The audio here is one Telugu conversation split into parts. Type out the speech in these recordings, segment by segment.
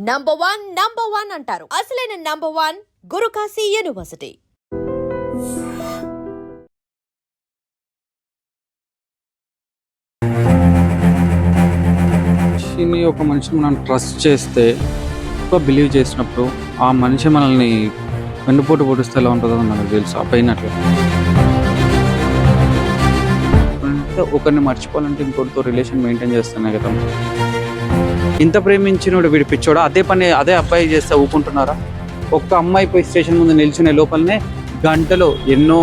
నంబర్ వన్ అంటారు. అసలైన నంబర్ వన్ గురుకాశీ యూనివర్సిటీ. ఒక మనిషిని మనం ట్రస్ట్ చేస్తే, ఎక్కువ బిలీవ్ చేసినప్పుడు ఆ మనిషి మనల్ని వెన్నుపోటు పొడిస్తే ఎలా ఉంటుందో మనకు తెలుసు. ఆ పెయిన్ అట్లా అంటే ఒకరిని మర్చిపోవాలంటే ఇంకొకరితో రిలేషన్ మెయింటైన్ చేస్తానే కదా. ఇంత ప్రేమించినోడు వీడి పిచ్చోడా, అదే అబ్బాయి చేస్తే ఊపుకుంటున్నారా? ఒక్క అమ్మాయి పోయి స్టేషన్ ముందు నిల్చునే లోపలనే గంటలో ఎన్నో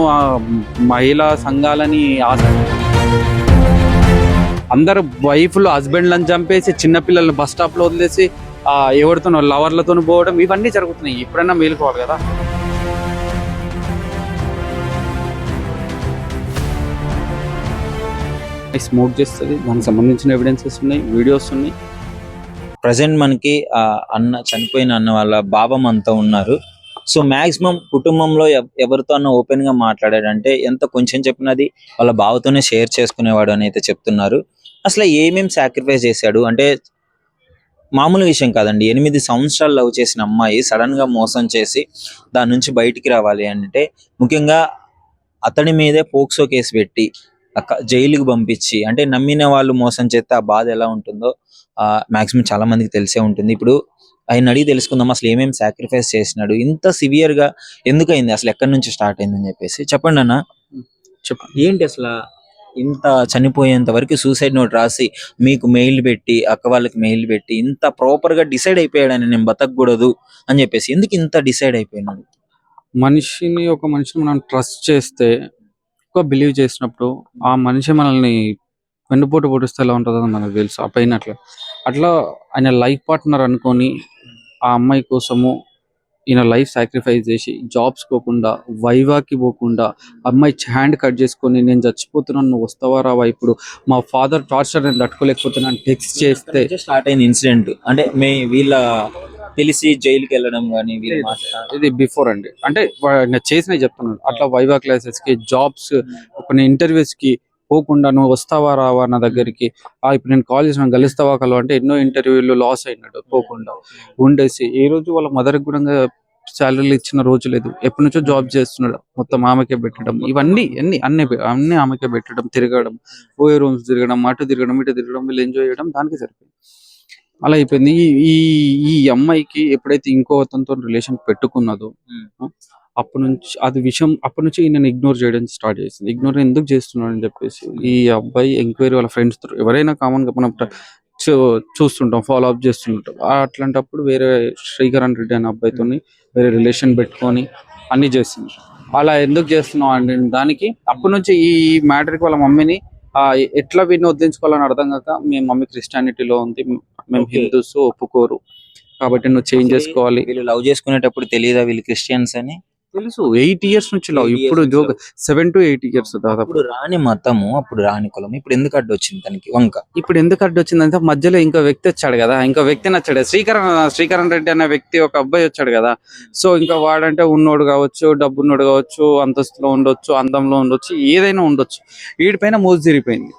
మహిళా సంఘాలని అందరు వైఫ్లు హస్బెండ్లను చంపేసి చిన్నపిల్లల్ని బస్ స్టాప్లో వదిలేసి ఎవరితో లవర్లతో పోవడం ఇవన్నీ జరుగుతున్నాయి. ఎప్పుడైనా మేలుకోవాలి కదా. స్మోక్ చేస్తుంది, దానికి సంబంధించిన ఎవిడెన్సెస్ ఉన్నాయి, వీడియోస్ ఉన్నాయి. ప్రజెంట్ మనకి చనిపోయిన అన్న వాళ్ళ బాబం అంతా ఉన్నారు. సో మాక్సిమం కుటుంబంలో ఎవరితో అన్న ఓపెన్ గా మాట్లాడాడంటే ఎంత కొంచెం చెప్పినది వాళ్ళ బావతోనే షేర్ చేసుకునేవాడు అని అయితే చెప్తున్నారు. అసలు ఏమేం సాక్రిఫైస్ చేశాడు అంటే మామూలు విషయం కాదండి. 8 సంవత్సరాలు లవ్ చేసిన అమ్మాయి సడన్ గా మోసం చేసి దాని నుంచి బయటికి రావాలి అంటే ముఖ్యంగా అతడి మీదే పోక్సో కేసు పెట్టి జైలుకి పంపించి, అంటే నమ్మిన వాళ్ళు మోసం చేస్తే ఆ బాధ ఎలా ఉంటుందో మాక్సిమం చాలా మందికి తెలిసే ఉంటుంది. ఇప్పుడు ఆయన అడిగి తెలుసుకుందాం అసలు ఏమేమి సాక్రిఫైస్ చేసినాడు, ఇంత సివియర్ గా ఎందుకయింది, అసలు ఎక్కడి నుంచి స్టార్ట్ అయిందని చెప్పేసి చెప్పండి అన్న. ఏంటి అసలు ఇంత చనిపోయేంత వరకు సూసైడ్ నోట్ రాసి మీకు మెయిల్ పెట్టి అక్క వాళ్ళకి మెయిల్ పెట్టి ఇంత ప్రాపర్ గా డిసైడ్ అయిపోయాడని నేను బతకూడదు అని చెప్పేసి ఎందుకు ఇంత డిసైడ్ అయిపోయినాడు? ఒక మనిషిని మనం ట్రస్ట్ చేస్తే, ఎక్కువ బిలీవ్ చేసినప్పుడు ఆ మనిషి మనల్ని వెన్నుపోటు పొడిస్తే ఎలా ఉంటుందో మనకు తెలుసు. ఆ పెయిన్ అట్లా ఆయన లైఫ్ పార్ట్నర్ అనుకొని ఆ అమ్మాయి కోసము ఈయన లైఫ్ సాక్రిఫైస్ చేసి జాబ్స్ పోకుండా, వైవాకి పోకుండా, అమ్మాయి హ్యాండ్ కట్ చేసుకొని నేను చచ్చిపోతున్నాను నువ్వు వస్తావా రావా, ఇప్పుడు మా ఫాదర్ టార్చర్ నేను తట్టుకోలేకపోతున్నాను టెక్స్ట్ చేస్తే స్టార్ట్ అయింది ఇన్సిడెంట్. అంటే వీళ్ళ తెలిసి జైలుకి వెళ్ళడం కానీ ఇది బిఫోర్ అండి. అంటే చేసినవి చెప్తున్నాను. అట్లా వైవా క్లాసెస్ కి, జాబ్స్, కొన్ని ఇంటర్వ్యూస్ కి పోకుండా నువ్వు వస్తావా రావా నా దగ్గరికి, ఇప్పుడు నేను కాల్ చేసిన కలుస్తావా కలవ అంటే ఎన్నో ఇంటర్వ్యూలు లాస్ అయినాడు పోకుండా ఉండేసి. ఈ రోజు వాళ్ళ మదర్కి కూడా శాలరీలు ఇచ్చిన రోజు లేదు. ఎప్పటి నుంచో జాబ్ చేస్తున్నాడు, మొత్తం ఆమెకే పెట్టడం, ఇవన్నీ అన్ని ఆమెకే పెట్టడం, తిరగడం, పోయే రూమ్స్ తిరగడం, అటు తిరగడం, ఇటు తిరగడం, వీళ్ళు ఎంజాయ్ చేయడం, దానికి సరిపోయింది. అలా అయిపోయింది. ఈ ఈ అమ్మాయికి ఎప్పుడైతే ఇంకో అతనితో రిలేషన్ పెట్టుకున్నదో అప్పటి నుంచి నేను ఇగ్నోర్ చేయడం స్టార్ట్ చేసింది. ఇగ్నోర్ ఎందుకు చేస్తున్నాడు అని చెప్పేసి ఈ అబ్బాయి ఎంక్వైరీ వాళ్ళ ఫ్రెండ్స్ తో, ఎవరైనా కామన్ గా మనం చూస్తుంటాం, ఫాలో అప్ చేస్తుంటాం. అట్లాంటప్పుడు వేరే శ్రీకరణ్ రెడ్డి అనే అబ్బాయితో వేరే రిలేషన్ పెట్టుకొని అన్ని చేస్తుంది. అలా ఎందుకు చేస్తున్నావు అంటే దానికి అప్పటి నుంచి ఈ మ్యాటర్కి వాళ్ళ మమ్మీని ఎట్లా వీడిని వదిలించుకోవాలని అర్థం కాక, మీ మమ్మీ క్రిస్టియానిటీలో ఉంది, మేము హిందూస్ ఒప్పుకోరు కాబట్టి నువ్వు చేంజ్ చేసుకోవాలి. వీళ్ళు లవ్ చేసుకునేటప్పుడు తెలియదా వీళ్ళు క్రిస్టియన్స్ అని? తెలుసు, 8 years నుంచి లవ్. ఇప్పుడు 7 to 8 years దాదాపు. అప్పుడు రాని మతము, అప్పుడు రాని కులం, ఇప్పుడు ఎందుకు అడ్డు వచ్చింది తనకి వంక? ఇప్పుడు ఎందుకు అడ్డు వచ్చిందంటే మధ్యలో ఇంకో వ్యక్తి వచ్చాడు కదా, ఇంకో వ్యక్తి నచ్చాడు. శ్రీకరణ్ రెడ్డి అనే వ్యక్తి, ఒక అబ్బాయి వచ్చాడు కదా. సో ఇంకా వాడంటే ఉన్నోడు కావచ్చు, డబ్బు ఉన్నోడు కావచ్చు, అంతస్తులో ఉండొచ్చు, అందంలో ఉండొచ్చు, ఏదైనా ఉండొచ్చు, వీడిపైన మోజు తిరిగిపోయింది.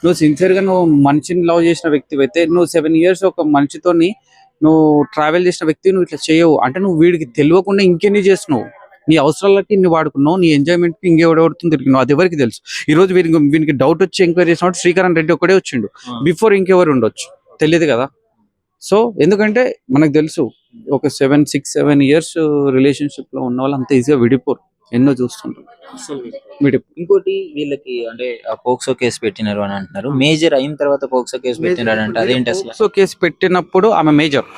నువ్వు సిన్సియర్ గా నువ్వు మనిషిని లవ్ చేసిన వ్యక్తి అయితే, నువ్వు 7 years ఒక మనిషితోని నువ్వు ట్రావెల్ చేసిన వ్యక్తి నువ్వు ఇట్లా చేయవు అంటే, నువ్వు వీడికి తెలియకుండా ఇంకెన్ని చేస్తున్నావు, నీ అవసరాలకి నీ వాడుకున్నావు, నీ ఎంజాయ్మెంట్ కి ఇంకెవడెవడుతుంది తిరిగినావు, అది ఎవరికి తెలుసు. ఈ రోజు వీనికి డౌట్ వచ్చి ఎంక్వైరీ చేసినప్పుడు శ్రీకరణ్ రెడ్డి ఒకడే వచ్చిండు, బిఫోర్ ఇంకెవరు ఉండొచ్చు తెలియదు కదా. సో ఎందుకంటే మనకు తెలుసు, ఒక 7 years రిలేషన్షిప్ లో ఉన్న వాళ్ళు అంత ఈజీగా విడిపోరు, ఎన్నో చూస్తుంటారు. ఇంకోటి వీళ్ళకి అంటే పోక్సో కేసు పెట్టినారు అని అంటున్నారు. మేజర్ అయిన తర్వాత పోక్సో కేసు పెట్టినారు అంటే అదేంటి అసలు? పోక్సో కేసు పెట్టినప్పుడు ఆమె మేజర్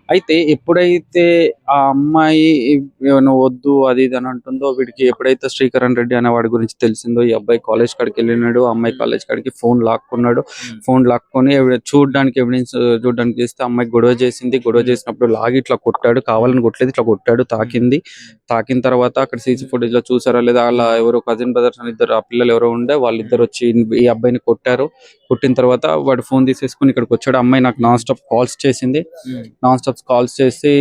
అయితే, ఎప్పుడైతే ఆ అమ్మాయి నువ్వు వద్దు అది ఇది అని అంటుందో, వీడికి ఎప్పుడైతే శ్రీకరణ్ రెడ్డి అనే వాడి గురించి తెలిసిందో, ఈ అబ్బాయి కాలేజ్ కాడికి వెళ్ళినాడు, అమ్మాయి కాలేజ్ కాడికి ఫోన్ లాక్కున్నాడు. ఫోన్ లాక్కొని చూడడానికి ఎవిడెన్స్ చూడడానికి చేస్తే అమ్మాయి గొడవ చేసింది. గొడవ చేసినప్పుడు లాగి ఇట్లా కొట్టాడు, కావాలని కొట్టలేదు, ఇట్లా కొట్టాడు, తాకిన తర్వాత అక్కడ సీసీ ఫుటేజ్ లో చూసారా లేదా, అలా ఎవరో కజిన్ బ్రదర్స్ అని ఇద్దరు, ఆ పిల్లలు ఎవరో ఉండే, వాళ్ళిద్దరు వచ్చి ఈ అబ్బాయిని కొట్టారు. కొట్టిన తర్వాత వాడు ఫోన్ తీసేసుకుని ఇక్కడికి వచ్చాడు. అమ్మాయి నాకు నాన్ స్టాప్ కాల్స్ చేసింది, నాన్ స్టాప్ కాల్స్ చేసి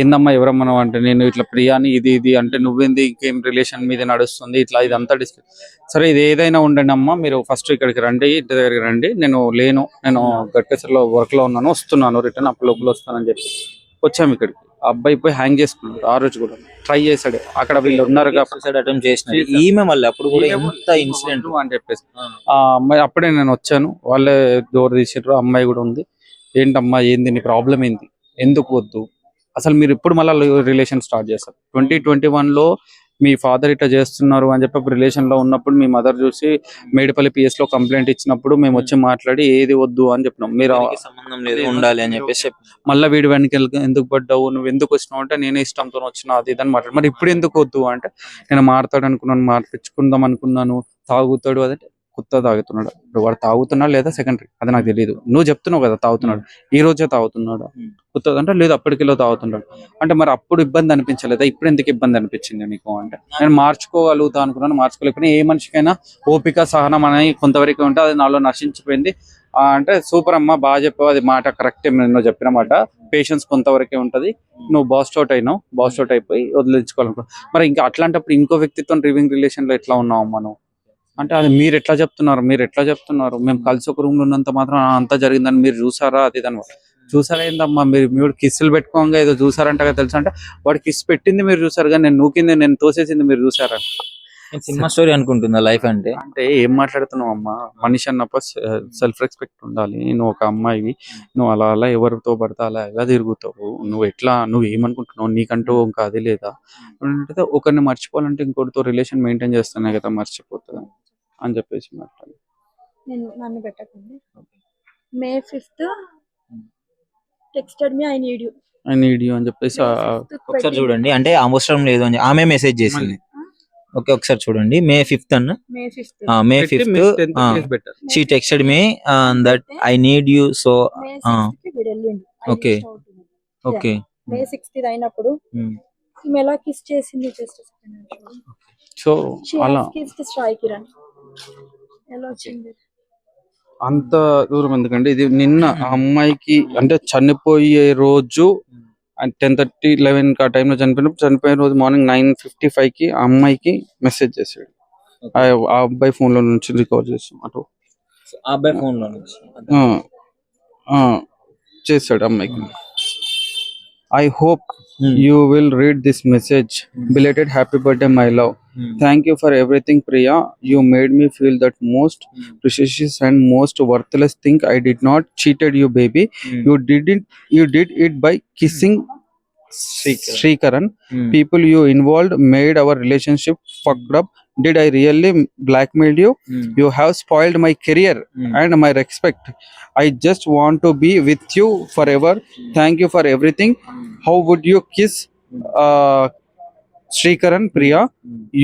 ఏందమ్మా ఎవరమ్మా అంటే నేను ఇట్లా ప్రియాని ఇది అంటే నువ్వేంది ఇంకేం రిలేషన్ మీద నడుస్తుంది ఇట్లా ఇదంతా డిస్కస్. సరే ఇది ఏదైనా ఉండండి అమ్మా, మీరు ఫస్ట్ ఇక్కడికి రండి, ఇంటి దగ్గరికి రండి, నేను గట్కేసర్లో వర్క్ లో ఉన్నాను, వస్తున్నాను, రిటర్న్ అప్పుడు లోపల వస్తానని చెప్పి వచ్చాము ఇక్కడికి. ఆ అబ్బాయి పోయి హ్యాంగ్ చేసుకున్నాడు. ఆ రోజు కూడా ట్రై చేశాడు, అక్కడ వీళ్ళు ఉన్నారు సూసైడ్ అటెంప్ట్ చేసిన ఈమె మళ్ళీ అప్పుడు కూడా ఎంత ఇన్సిడెంట్ అని చెప్పేసి ఆ అమ్మాయి అప్పుడే నేను వచ్చాను, వాళ్ళే డోర్ తీసారు, అమ్మాయి కూడా ఉంది. ఏంటమ్మా ఏంది నీ ప్రాబ్లం ఏంది, ఎందుకు వద్దు, అసలు మీరు ఇప్పుడు మళ్ళీ రిలేషన్ స్టార్ట్ చేస్తారు? 2021లో మీ ఫాదర్ ఇట్లా చేస్తున్నారు అని చెప్పి రిలేషన్ లో ఉన్నప్పుడు మీ మదర్ చూసి మేడిపల్లి PS లో కంప్లైంట్ ఇచ్చినప్పుడు మేము వచ్చి మాట్లాడి ఏది వద్దు అని చెప్పినాం. మీరు సంబంధం లేదు ఉండాలి అని చెప్పేసి మళ్ళీ వీడి వెనక ఎందుకు పడ్డావు, నువ్వు ఎందుకు వచ్చినావు అంటే నేనే ఇష్టంతో వచ్చినా అది ఇదని మాట్లాడు. మరి ఇప్పుడు ఎందుకు వద్దు అంటే నేను మారుతాడు అనుకున్నాను, మార్పించుకుందాం అనుకున్నాను, తాగుతాడు అదంటే కొత్త తాగుతున్నాడు. ఇప్పుడు వాడు తాగుతున్నాడు లేదా సెకండరీ అది నాకు తెలియదు, నువ్వు చెప్తున్నావు కదా తాగుతున్నాడు, ఈ రోజే తాగుతున్నాడు, కొత్తది అంటే లేదు అప్పటికిలో తాగుతున్నాడు అంటే మరి అప్పుడు ఇబ్బంది అనిపించలేదా, ఇప్పుడు ఎందుకు ఇబ్బంది అనిపించింది నీకు అంటే నేను మార్చుకోగలుగుతా అనుకున్నాను, మార్చుకోలేకపోయినా. ఏ మనిషికైనా ఓపిక సహనం అనేది కొంతవరకు ఉంటే అది నాలో నశించిపోయింది అంటే సూపర్ అమ్మా బాగా చెప్పావు, అది మాట కరెక్టే, నేను చెప్పిన మాట, పేషెన్స్ కొంతవరకే ఉంటది, నువ్వు బాస్ట్ అవుట్ అయిపోయి వదిలించుకోవాలనుకో. మరి ఇంకా అట్లాంటప్పుడు ఇంకో వ్యక్తితో లివింగ్ రిలేషన్ లో ఎట్లా ఉన్నావు అమ్మా నువ్వు అంటే అది మీరు ఎట్లా చెప్తున్నారు, మేము కలిసి ఒక రూమ్ లో ఉన్నంత మాత్రం అంతా జరిగిందని మీరు చూసారా అది దాని చూసారా ఏందమ్మా, మీరు కిస్సులు పెట్టుకోగా ఏదో చూసారంట కదా తెలుసు అంటే వాడు కిస్ పెట్టింది మీరు చూసారు కానీ నేను నూకింది నేను తోసేసింది మీరు చూసారా? సినిమా స్టోరీ అనుకుంటుందా లైఫ్ అంటే? అంటే ఏం మాట్లాడుతున్నావు అమ్మా, మనిషి అన్నప్పుడు సెల్ఫ్ రెస్పెక్ట్ ఉండాలి. నువ్వు ఒక అమ్మాయివి, నువ్వు అలా ఎవరితో పడితే అలా ఎలా తిరుగుతావు, నువ్వు ఏమనుకుంటున్నావు, నీకంటూ ఇంకా అది లేదా అంటే ఒకరిని మర్చిపోవాలంటే ఇంకోటితో రిలేషన్ మెయింటైన్ చేస్తానే కదా మర్చిపోతుంది అని చెప్పేసి మాట్లాడి నన్ను పెట్టకండి. May 5th texted me I need you అని చెప్పేసి ఒకసారి చూడండి, అంటే అవసరం లేదు అని ఆమె మెసేజ్ చేసింది. ఓకే ఒకసారి చూడండి, May 5th అన్న May 5th she texted me that I need you so okay May 6th అయినప్పుడు ఈమె ఎలా కిస్ చేసింది జస్ట్ సో అలా సాయి కిరణ్ ఎలా వచ్చింది అంత దూరం ఎందుకంటే ఇది నిన్న ఆ అమ్మాయికి అంటే చనిపోయే రోజు 10:30 11 ఆ టైంలో చనిపోయిన రోజు మార్నింగ్ 9:55 కి ఆ అమ్మాయికి మెసేజ్ చేశాడు. ఆ అబ్బాయి ఫోన్ లో నుంచి రికార్డ్ చేస్తాం అటు ఆ అబ్బాయి ఫోన్ లో నుంచి చేశాడు అమ్మాయికి. I hope you will read this message. Belated happy birthday, my love. Thank you for everything, Priya. You made me feel that most precious and most worthless thing. I did not cheated you, baby. You did it by kissing Srikaran. People you involved made our relationship fucked up. Did I really blackmail you? You have spoiled my career and my respect. I just want to be with you forever. Thank you for everything. How would you kiss Srikaran, Priya?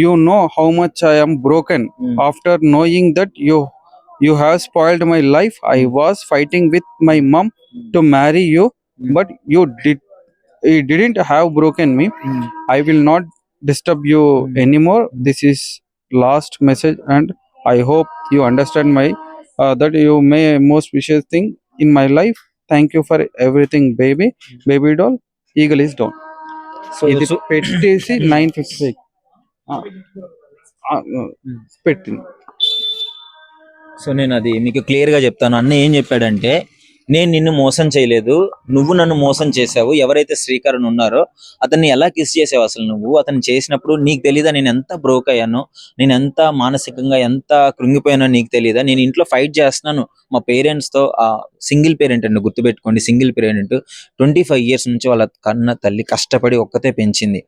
You know how much I am broken after knowing that you have spoiled my life. I was fighting with my mom to marry you, but you didn't have broken me. I will not disturb you anymore. This is last message and I hope you understand my that you may most precious thing in my life. Thank you for everything, baby doll. Eagle is down. So ఇది పెట్టేసి 9:55 పెట్టింది. సో నేను అది మీకు క్లియర్ గా చెప్తాను. అన్న ఏం చెప్పాడంటే, నేను నిన్ను మోసం చేయలేదు, నువ్వు నన్ను మోసం చేసావు. ఎవరైతే శ్రీకరణ్ ఉన్నారో అతన్ని ఎలా కిస్ చేసావు అసలు నువ్వు? అతను చేసినప్పుడు నీకు తెలీదా నేను ఎంత బ్రోక్ అయ్యానో, నేను ఎంత మానసికంగా ఎంత కృంగిపోయానో నీకు తెలీదా? నేను ఇంట్లో ఫైట్ చేస్తున్నాను మా పేరెంట్స్ తో. సింగిల్ పేరెంట్ అండి, గుర్తుపెట్టుకోండి, సింగిల్ పేరెంట్. 25 years నుంచి వాళ్ళ కన్న తల్లి కష్టపడి ఒక్కతే పెంచింది.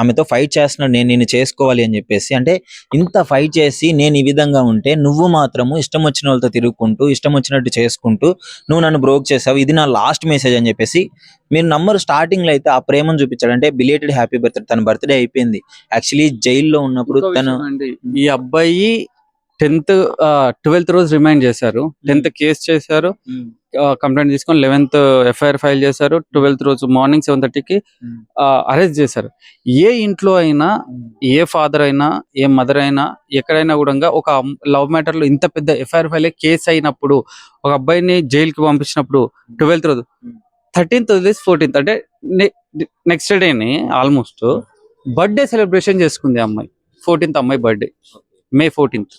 ఆమెతో ఫైట్ చేస్తున్నాడు, నేను నిన్ను చేసుకోవాలి అని చెప్పేసి. అంటే ఇంత ఫైట్ చేసి నేను ఈ విధంగా ఉంటే నువ్వు మాత్రము ఇష్టం వచ్చిన వాళ్ళతో తిరుగుకుంటూ ఇష్టం వచ్చినట్టు చేసుకుంటూ నువ్వు నన్ను బ్రోక్ చేసావు, ఇది నా లాస్ట్ మెసేజ్ అని చెప్పేసి మీరు నంబర్ స్టార్టింగ్ లో అయితే ఆ ప్రేమను చూపించాడు. అంటే బిలేటెడ్ హ్యాపీ బర్త్డే, తన బర్త్డే అయిపోయింది. యాక్చువల్లీ జైల్లో ఉన్నప్పుడు తను ఈ అబ్బాయి 12th రోజు రిమైండ్ చేశారు, 10th కేసు చేశారు, కంప్లైంట్ తీసుకొని 11th FIR ఫైల్ చేశారు. 12th రోజు మార్నింగ్ 7:30కి అరెస్ట్ చేశారు. ఏ ఇంట్లో అయినా, ఏ ఫాదర్ అయినా, ఏ మదర్ అయినా, ఎక్కడైనా కూడా ఒక లవ్ మ్యాటర్ లో ఇంత పెద్ద FIR ఫైల్ కేసు అయినప్పుడు, ఒక అబ్బాయిని జైలుకి పంపించినప్పుడు 12th రోజు 13th వదిలేసి 14th అంటే నెక్స్ట్ డేని ఆల్మోస్ట్ బర్త్డే సెలబ్రేషన్ చేసుకుంది ఆ అమ్మాయి. 14th అమ్మాయి birthday, May 14th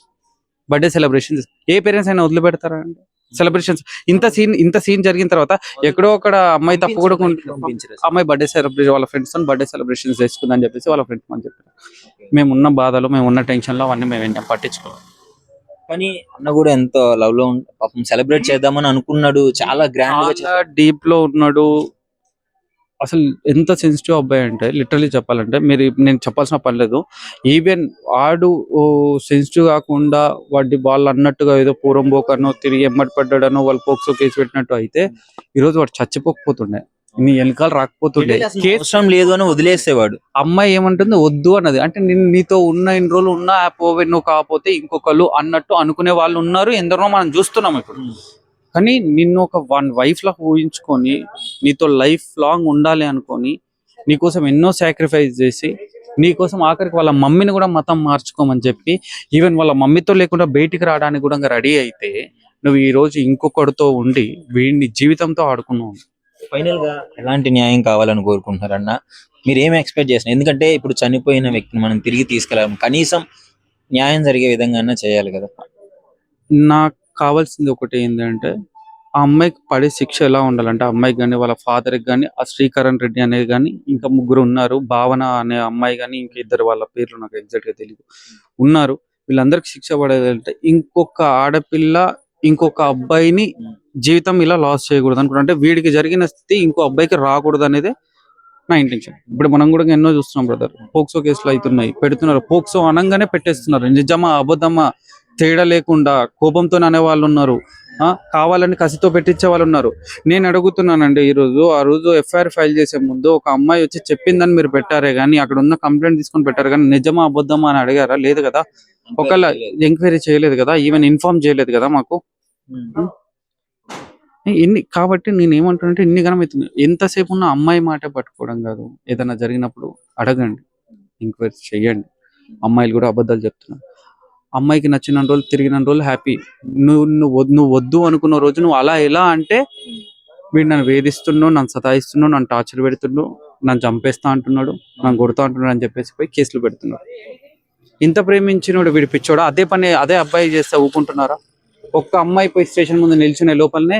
birthday celebration. ఏ పేరెంట్స్ అయినా వదిలిపెడతారా అండి సెలబ్రేషన్స్? ఇంత సీన్ జరిగిన తర్వాత ఎక్కడో అక్కడ అమ్మాయి తప్పు కూడా అమ్మాయి బర్త్డే సెలబ్రేషన్ వాళ్ళ ఫ్రెండ్స్ తో బర్త్డే సెలబ్రేషన్స్ చేసుకుందని చెప్పేసి వాళ్ళ ఫ్రెండ్స్ అని చెప్పారు. మేము ఉన్న బాధలు, మేము ఉన్న టెన్షన్ లో అవన్నీ మేము ఏం పట్టించుకోవాలి. కానీ అన్న కూడా ఎంతో లవ్ లో పాపం సెలబ్రేట్ చేద్దామని అనుకున్నాడు, చాలా గ్రాండ్ గా డీప్ లో ఉన్నాడు. అసలు ఎంత సెన్సిటివ్ అబ్బాయి అంటే లిటరలీ చెప్పాలంటే నేను చెప్పాల్సిన పని లేదు. ఈవెన్ వాడు సెన్సిటివ్ కాకుండా వాళ్ళు అన్నట్టుగా ఏదో పూర్వం పోకనో తిరిగి ఎమ్మటి పడ్డాడనో వాళ్ళు పోక్సో కేసు పెట్టినట్టు అయితే ఈరోజు వాడు చచ్చిపోకపోతుండే, నీ వెనకాల రాకపోతుండే, అవసరం లేదు అని వదిలేసేవాడు. అమ్మాయి ఏమంటుంది వద్దు అన్నది. అంటే నీతో ఉన్న ఇన్ని రోజులు ఉన్నా నువ్వు కాకపోతే ఇంకొకళ్ళు అన్నట్టు అనుకునే వాళ్ళు ఉన్నారు, ఎందరో మనం చూస్తున్నాం ఇప్పుడు. కానీ నిన్ను ఒక వైఫ్ లా ఊహించుకొని నీతో లైఫ్ లాంగ్ ఉండాలి అనుకొని నీకోసం ఎన్నో సాక్రిఫైస్ చేసి నీకోసం ఆఖరికి వాళ్ళ మమ్మీని కూడా మతం మార్చుకోమని చెప్పి ఈవెన్ వాళ్ళ మమ్మీతో లేకుండా బయటికి రావడానికి కూడా రెడీ అయితే నువ్వు ఈ రోజు ఇంకొకరితో ఉండి వీడిని జీవితంతో ఆడుకున్నావు. ఫైనల్ గా ఎలాంటి న్యాయం కావాలని కోరుకుంటున్నారన్న? మీరు ఏమి ఎక్స్పెక్ట్ చేస్తున్నారు? ఎందుకంటే ఇప్పుడు చనిపోయిన వ్యక్తిని మనం తిరిగి తీసుకెళ్ళాము, కనీసం న్యాయం జరిగే విధంగా చేయాలి కదా. నాకు కావాల్సింది ఒకటి ఏంటంటే ఆ అమ్మాయికి పడే శిక్ష ఎలా ఉండాలంటే ఆ అమ్మాయికి కానీ వాళ్ళ ఫాదర్కి కానీ ఆ శ్రీకరణ్ రెడ్డి అనేది కానీ ఇంకా ముగ్గురు ఉన్నారు, భావన అనే అమ్మాయి కానీ ఇంకా ఇద్దరు, వాళ్ళ పేర్లు నాకు ఎగ్జాక్ట్ గా తెలియదు, ఉన్నారు. వీళ్ళందరికి శిక్ష పడేదంటే ఇంకొక ఆడపిల్ల ఇంకొక అబ్బాయిని జీవితం ఇలా లాస్ చేయకూడదు అనుకుంటా. అంటే వీడికి జరిగిన స్థితి ఇంకో అబ్బాయికి రాకూడదు అనేది నా ఇంటెన్షన్. ఇప్పుడు మనం కూడా ఎన్నో చూస్తున్నాం బ్రదర్, పోక్సో కేసులు అవుతున్నాయి, పెడుతున్నారు. పోక్సో అనగానే పెట్టేస్తున్నారు. నిజమా అబద్ధమా తేడా లేకుండా కోపంతో అనే వాళ్ళు ఉన్నారు, కావాలని కసితో పెట్టించే వాళ్ళు ఉన్నారు. నేను అడుగుతున్నానండి, ఆ రోజు ఎఫ్ఐఆర్ ఫైల్ చేసే ముందు ఒక అమ్మాయి వచ్చి చెప్పిందని మీరు పెట్టారే కానీ అక్కడ ఉన్న కంప్లైంట్ తీసుకొని పెట్టారు కానీ నిజమా అబద్ధమా అని అడిగారా? లేదు కదా. ఒకవేళ ఎంక్వైరీ చేయలేదు కదా, ఈవెన్ ఇన్ఫార్మ్ చేయలేదు కదా మాకు. కాబట్టి నేను ఏమంటానంటే ఇన్ని గణం అవుతుంది. ఎంతసేపు ఉన్న అమ్మాయి మాట పట్టుకోవడం కాదు, ఏదైనా జరిగినప్పుడు అడగండి, ఎంక్వైరీ చెయ్యండి. అమ్మాయిలు కూడా అబద్ధాలు చెప్తున్నారు. అమ్మాయికి నచ్చిన రోజులు తిరిగిన రోజులు హ్యాపీ. నువ్వు వద్దు అనుకున్న రోజు నువ్వు అలా ఎలా అంటే వీడు నన్ను వేధిస్తున్నాడు, నన్ను సతాయిస్తున్నాడు, నన్ను టార్చర్ పెడుతున్నాడు, నన్ను చంపేస్తా అంటున్నాడు, నన్ను కొడతా అంటున్నాడు అని చెప్పేసి పోయి కేసులు పెడుతున్నాడు. ఇంత ప్రేమించినోడు వీడు పిచ్చోడా? అదే అబ్బాయి చేస్తే ఊకుంటున్నారా? ఒక్క అమ్మాయి పోయి స్టేషన్ ముందు నిల్చునే లోపలనే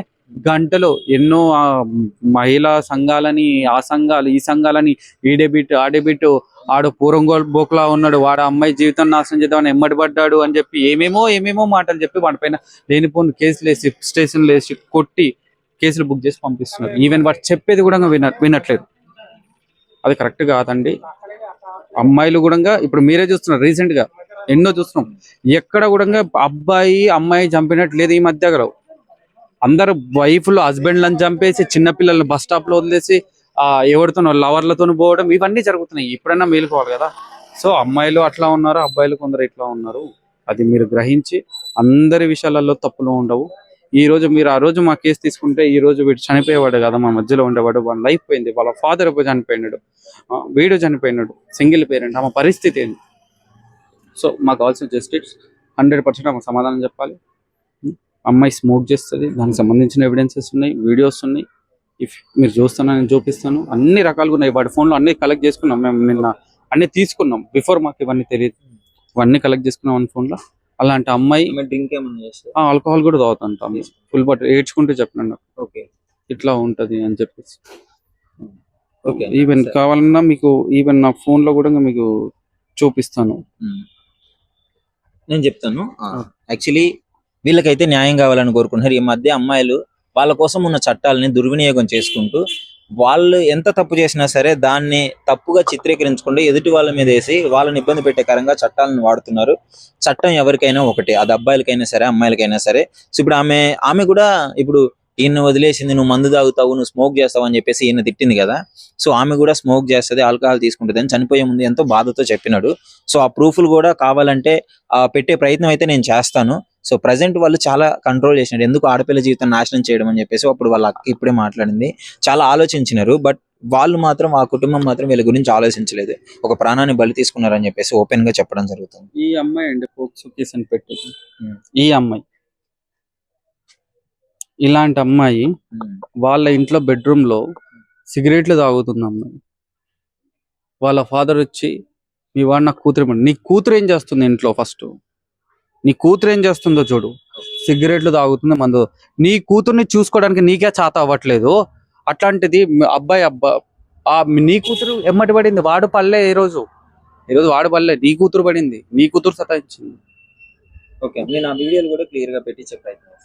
గంటలో ఎన్నో మహిళా సంఘాలని, ఆ సంఘాలు ఈ సంఘాలని, ఈడెబిట్ ఆడెబిట్, ఆడు పూరంగోల్ బోక్లా ఉన్నాడు, వాడు అమ్మాయి జీవితం నాశనం చేద్దామని ఎమ్మడి పడ్డాడు అని చెప్పి ఏమేమో మాటలు చెప్పి వాడిపైన లేనిపోని కేసులు వేసి స్టేషన్లు వేసి కొట్టి కేసులు బుక్ చేసి పంపిస్తున్నారు. ఈవెన్ వాడు చెప్పేది కూడా వినట్లేదు. అది కరెక్ట్ కాదండి. అమ్మాయిలు కూడా ఇప్పుడు మీరే చూస్తున్నారు, రీసెంట్ గా ఎన్నో చూస్తున్నాం. ఎక్కడ కూడా అబ్బాయి అమ్మాయి చంపినట్టు లేదు ఈ మధ్య. అందరు వైఫ్లు హస్బెండ్లను చంపేసి చిన్నపిల్లల్ని బస్ స్టాప్ లో వదిలేసి ఎవరితో లవర్లతో పోవడం ఇవన్నీ జరుగుతున్నాయి. ఇప్పుడైనా మేలుకోవాలి కదా. సో అమ్మాయిలు అట్లా ఉన్నారు, అబ్బాయిలు కొందరు ఇట్లా ఉన్నారు. అది మీరు గ్రహించి అందరి విషయాలలో తప్పులు ఉండవు. ఈ రోజు మీరు ఆ రోజు మా కేసు తీసుకుంటే ఈ రోజు వీడు చనిపోయేవాడు కదా, మా మధ్యలో ఉండేవాడు, వాళ్ళ లైఫ్ పోయింది, వాళ్ళ ఫాదర్ చనిపోయినాడు, వీడు చనిపోయినాడు, సింగిల్ పేరెంట్, ఆమె పరిస్థితి ఏంది? సో మాకు కావాల్సిన జస్టిస్ 100% ఆమె సమాధానం చెప్పాలి. అమ్మాయి స్మోక్ చేస్తుంది, దానికి సంబంధించిన ఎవిడెన్సెస్ ఉన్నాయి, వీడియోస్ ఉన్నాయి. ఇఫ్ మీరు చూస్తున్నా నేను చూపిస్తాను. అన్ని రకాలుగా ఉన్నాయి. వాడి ఫోన్లో అన్ని కలెక్ట్ చేసుకున్నాం మేము, నిన్న అన్ని తీసుకున్నాం. బిఫోర్ మాకు ఇవన్నీ తెలియదు, ఇవన్నీ కలెక్ట్ చేసుకున్నాం అన్ని ఫోన్లో. అలాంటి అమ్మాయి ఆల్కహాల్ కూడా తాగుతుంటాం, ఫుల్ బట్ ఏడ్చుకుంటూ చెప్పినాను నాకు ఇట్లా ఉంటది అని చెప్పేసి. ఈవెన్ కావాలన్నా మీకు ఈవెన్ నా ఫోన్ లో కూడా మీకు చూపిస్తాను. నేను చెప్తాను. యాక్చువల్లీ వీళ్ళకైతే న్యాయం కావాలని కోరుకుంటున్నారు. ఈ మధ్య అమ్మాయిలు వాళ్ళ కోసం ఉన్న చట్టాలని దుర్వినియోగం చేసుకుంటూ వాళ్ళు ఎంత తప్పు చేసినా సరే దాన్ని తప్పుగా చిత్రీకరించకుండా ఎదుటి వాళ్ళ మీద వేసి వాళ్ళని ఇబ్బంది పెట్టే కారంగా చట్టాలను వాడుతున్నారు. చట్టం ఎవరికైనా ఒకటి, అది అబ్బాయిలకైనా సరే అమ్మాయిలకైనా సరే. సో ఇప్పుడు ఆమె కూడా ఇప్పుడు ఈయన వదిలేసింది, నువ్వు మందు తాగుతావు, నువ్వు స్మోక్ చేస్తావు అని చెప్పేసి ఈయన తిట్టింది కదా. సో ఆమె కూడా స్మోక్ చేస్తుంది, ఆల్కహాల్ తీసుకుంటుంది అని చనిపోయే ముందు ఎంతో బాధతో చెప్పినాడు. సో ఆ ప్రూఫ్లు కూడా కావాలంటే పెట్టే ప్రయత్నం అయితే నేను చేస్తాను. సో ప్రజెంట్ వాళ్ళు చాలా కంట్రోల్ చేసినారు, ఎందుకు ఆడపిల్ల జీవితం నాశనం చేయడం అని చెప్పేసి. అప్పుడు వాళ్ళ అక్క ఇప్పుడే మాట్లాడింది, చాలా ఆలోచించినారు. బట్ వాళ్ళు మాత్రం, ఆ కుటుంబం మాత్రం వీళ్ళ గురించి ఆలోచించలేదు. ఒక ప్రాణాన్ని బలి తీసుకున్నారని చెప్పేసి ఓపెన్ గా చెప్పడం జరుగుతుంది. ఈ అమ్మాయి అండి పోక్సో కేసు అని పెట్టేది. ఈ అమ్మాయి ఇలాంటి అమ్మాయి వాళ్ళ ఇంట్లో బెడ్రూమ్ లో సిగరెట్లు తాగుతుంది అమ్మాయి. వాళ్ళ ఫాదర్ వచ్చి మీ వాడు నాకు కూతురు ఇవ్వండి. నీ కూతురు ఏం చేస్తుంది ఇంట్లో? ఫస్ట్ నీ కూతురు ఏం చేస్తుందో చూడు. సిగరెట్లు తాగుతుంది, మందు. నీ కూతుర్ని చూసుకోవడానికి నీకే చేత అవ్వట్లేదు. అట్లాంటిది నీ కూతురు ఎమ్మటి పడింది. వాడు పల్లె ఈరోజు వాడు పల్లె, నీ కూతురు పడింది. నీ కూతురు సతాయించింది. ఓకే, నేను ఆ వీడియోలు కూడా క్లియర్ గా పెట్టి చెప్పాను.